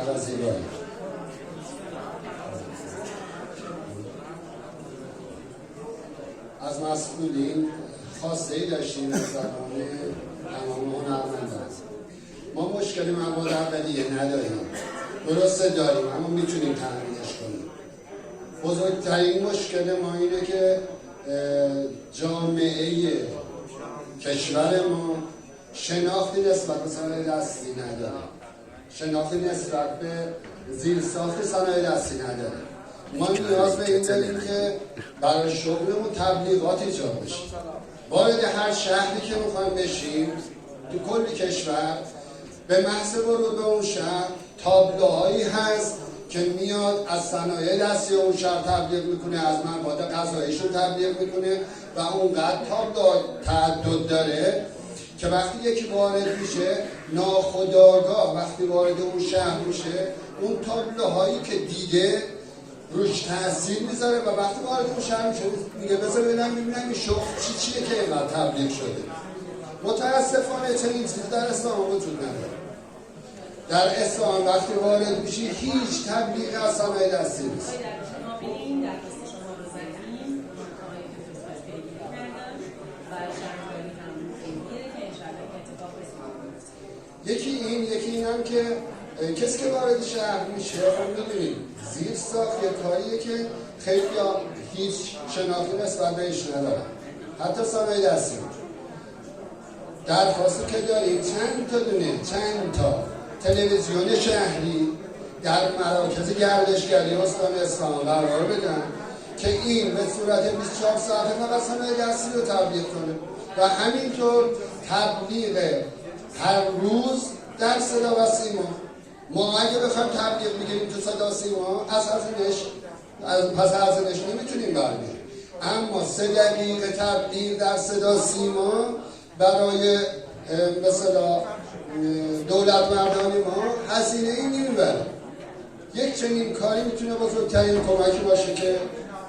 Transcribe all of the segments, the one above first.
و زیبایی. از مسئولین خواسته‌ای داشتیم از زبان تمام هنرمندان. ما مشکلی مواد اولیه نداریم، درسته داریم اما میتونیم تأمینش کنیم. بزرگترین مشکل ما اینه که جامعه کشور ما شناختی نسبت به صنایع دستی نداره، شناختی نسبت به زیرساخت صنایع دستی نداره. ما نیاز به این داریم که برای شغلمون تبلیغات ایجاد بشه. وارد هر شهری که میخوایم بشیم تو کل کشور به محض ورود به اون شهر تابلوهایی هست که میاد از صنایع دستی اون شهر تبلیغ میکنه، از مواد غذاییشون تبلیغ میکنه و اونقدر تابلو تعدد داره که وقتی یکی وارد میشه ناخودآگاه وقتی وارد اون شهر میشه اون تابلوهایی که دیده روش تاثیر میذاره و وقتی وارد اون شهر میشه میگه بذار ببینم این شغل چیه که اینقدر تبلیغ شده. متاسفانه چنین چیزی در اسلام وجود نداره. در اسلام وقتی وارد میشی هیچ تبلیغ از صنایع دستی نیست. یکی این هم که کسی که وارد شهر میشه خب میدونید زیر ساخت یه کاریه که خیلی هیچ شناختی نسبت بهش ندارن، حتی صنایع دستی. درخواستی که داریم چند تا تلویزیون شهری در مراکز گردشگری استان اصفهان قرار بدن که این به صورت 24 ساعته فقط صنایع دستی رو تبلیغ کنه و همینطور تبلیغ هر روز در صدا و سیما. ما اگه بخوایم تبلیغ بگیریم تو صدا سیما پس ازش نمیتونیم برگیریم، اما 3 دقیقه تبلیغ در صدا سیما برای مثلا دولت مردانی ما هزینه ای نمیبره. یک چنین کاری میتونه بزرگترین کمکی باشه که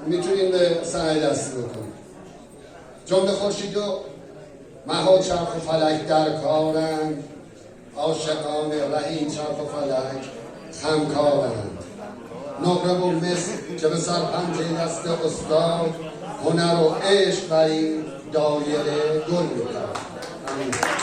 میتونیم به صنایع دستی بکنیم. جمله خورشید و مها چرخ و فلک در کارند، عاشقان ره این چرخ و فلک خمکارند. نقره و مصر که به سرپنجه دست استاد هنر و عشق بر این دایره گل می‌کرد.